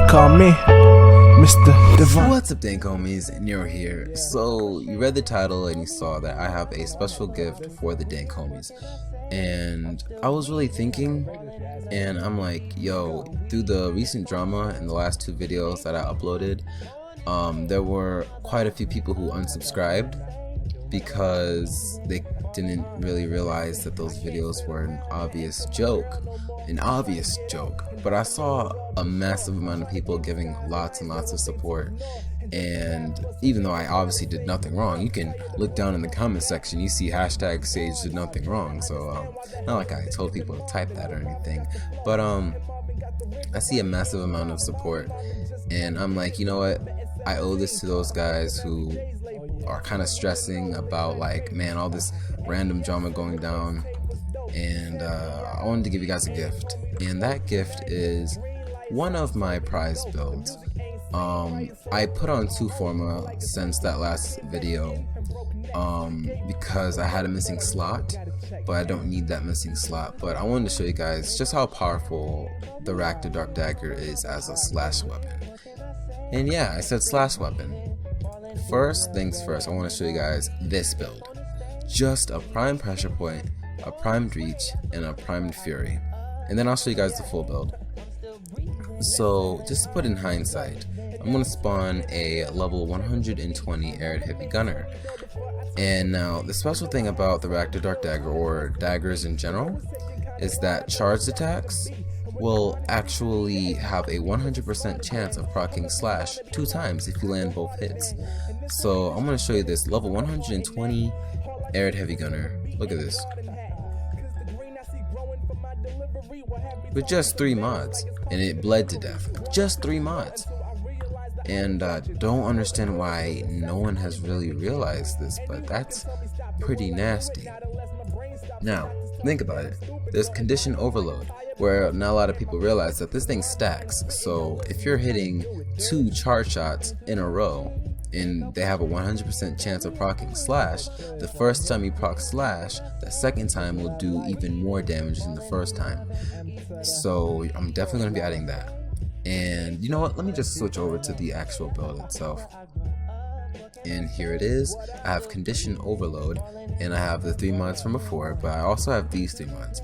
Call me Mr. Divine. What's up, Dank homies? Nero here. So you read the title and you saw that I have a special gift for the Dank homies, and I was really thinking, and I'm like, yo, through the recent drama in the last two videos that I uploaded, there were quite a few people who unsubscribed because they didn't really realize that those videos were an obvious joke. But I saw a massive amount of people giving lots and lots of support, and even though I obviously did nothing wrong, you can look down in the comment section, you see hashtag Sage did nothing wrong. So not like I told people to type that or anything, but I see a massive amount of support, and I'm like, you know what, I owe this to those guys who are kind of stressing about, like, man, all this random drama going down, and I wanted to give you guys a gift, and that gift is one of my prize builds. I put on 2 forma since that last video because I had a missing slot, but I don't need that missing slot. But I wanted to show you guys just how powerful the Rakta Dark Dagger is as a slash weapon. And yeah, I said slash weapon. First things first, I want to show you guys this build. Just a prime pressure point, a primed reach, and a primed fury. And then I'll show you guys the full build. So just to put in hindsight, I'm going to spawn a level 120 aired heavy gunner. And now the special thing about the Rakta Dark Dagger, or daggers in general, is that charged attacks will actually have a 100% chance of proccing slash 2 times if you land both hits. So I'm going to show you this level 120 aired heavy gunner. Look at this. With just 3 mods, and it bled to death. Just 3 mods. And don't understand why no one has really realized this, but that's pretty nasty. Now, think about it. There's condition overload, where not a lot of people realize that this thing stacks. So if you're hitting 2 charge shots in a row, and they have a 100% chance of proccing slash, the first time you proc slash, the second time will do even more damage than the first time. So I'm definitely going to be adding that. And you know what, let me just switch over to the actual build itself. And here it is. I have condition overload, and I have the 3 mods from before, but I also have these 3 mods.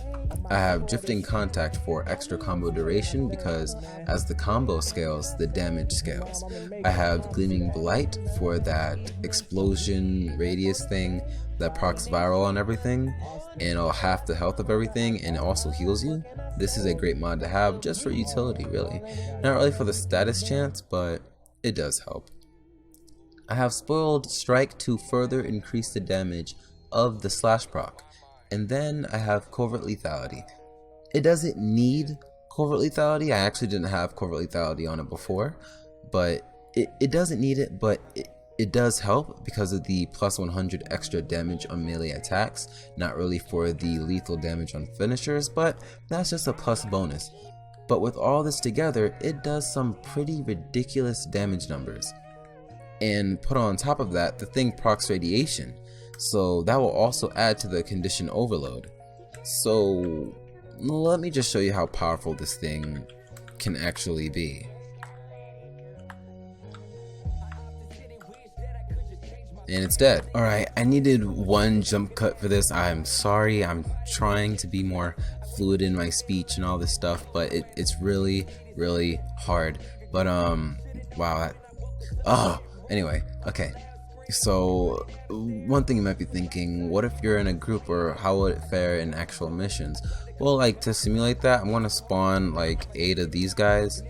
I have drifting contact for extra combo duration, because as the combo scales, the damage scales. I have gleaming blight for that explosion radius thing that procs viral on everything, and it'll half the health of everything, and it also heals you. This is a great mod to have just for utility, really. Not really for the status chance, but it does help. I have spoiled strike to further increase the damage of the slash proc. And then I have covert lethality. It doesn't need covert lethality. I actually didn't have covert lethality on it before, but it doesn't need it, but it does help because of the plus 100 extra damage on melee attacks. Not really for the lethal damage on finishers, but that's just a plus bonus. But with all this together, it does some pretty ridiculous damage numbers. And put on top of that, the thing procs radiation. So that will also add to the condition overload. So let me just show you how powerful this thing can actually be. And it's dead. Alright, I needed 1 jump cut for this. I'm sorry, I'm trying to be more fluid in my speech and all this stuff, but it's really, really hard. But wow, anyway, okay. So one thing you might be thinking, what if you're in a group, or how would it fare in actual missions? Well, like, to simulate that, I'm gonna spawn like 8 of these guys,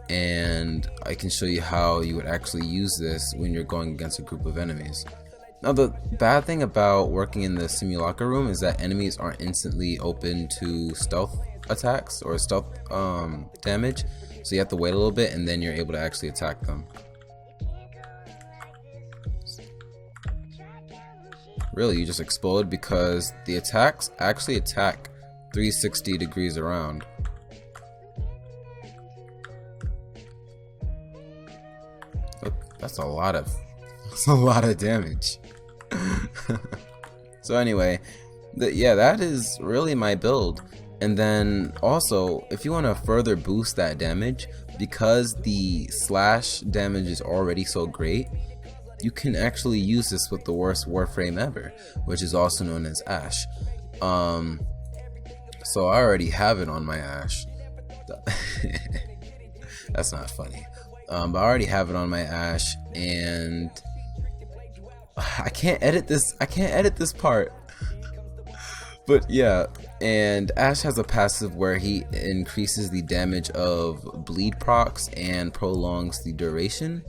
and I can show you how you would actually use this when you're going against a group of enemies. Now, the bad thing about working in the simulacra room is that enemies aren't instantly open to stealth attacks or stealth damage, so you have to wait a little bit and then you're able to actually attack them. Really, you just explode because the attacks actually attack 360 degrees around. Look, that's a lot of damage. So anyway, yeah, that is really my build. And then also, if you want to further boost that damage, because the slash damage is already so great, you can actually use this with the worst Warframe ever, which is also known as Ash. So I already have it on my Ash. That's not funny. But I already have it on my Ash, and I can't edit this. I can't edit this part. But yeah, and Ash has a passive where he increases the damage of bleed procs and prolongs the duration.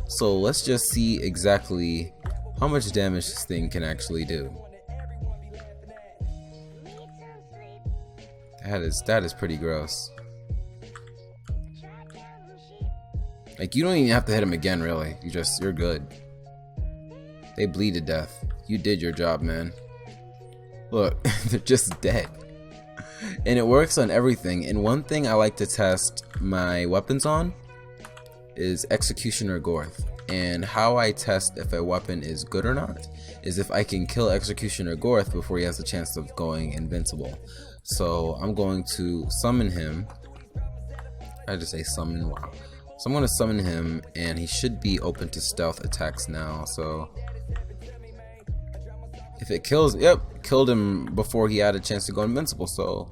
So let's just see exactly how much damage this thing can actually do. That is pretty gross. Like, you don't even have to hit him again, really. You're good. They bleed to death. You did your job, man. Look, they're just dead. And it works on everything. And one thing I like to test my weapons on is Executioner Gorth. And how I test if a weapon is good or not is if I can kill Executioner Gorth before he has a chance of going invincible. So I'm going to summon him. I just say summon, wow. So I'm going to summon him, and he should be open to stealth attacks now. So if it kills, yep, killed him before he had a chance to go invincible. So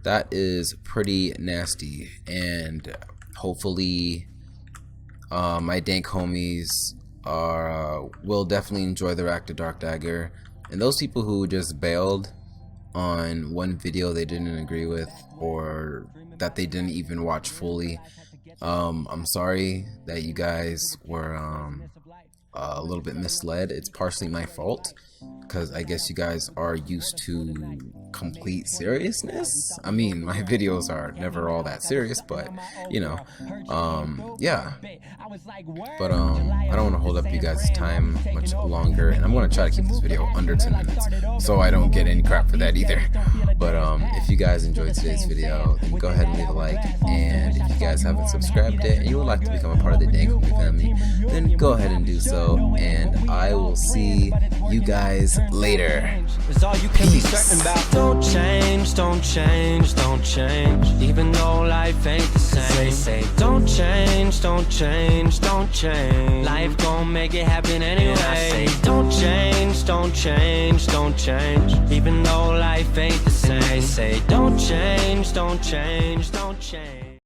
that is pretty nasty. And hopefully my dank homies will definitely enjoy the Rakta Dark Dagger. And those people who just bailed on one video they didn't agree with, or that they didn't even watch fully, I'm sorry that you guys were a little bit misled. It's partially my fault, because I guess you guys are used to complete seriousness. I mean, my videos are never all that serious, but you know, yeah. But I don't want to hold up you guys' time much longer, and I'm going to try to keep this video under 10 minutes, so I don't get any crap for that either. But if you guys enjoyed today's video, then go ahead and leave a like, and if you guys haven't subscribed yet and you would like to become a part of the Dank Homie family, then go ahead and do so, and I will see you guys later. It's all you can be certain about. Don't change, don't change, don't change. Even though life ain't the same. They say don't change, don't change, don't change. Life gon' make it happen anyway. And I say don't change, don't change, don't change. Even though life ain't the same. They say don't change, don't change, don't change.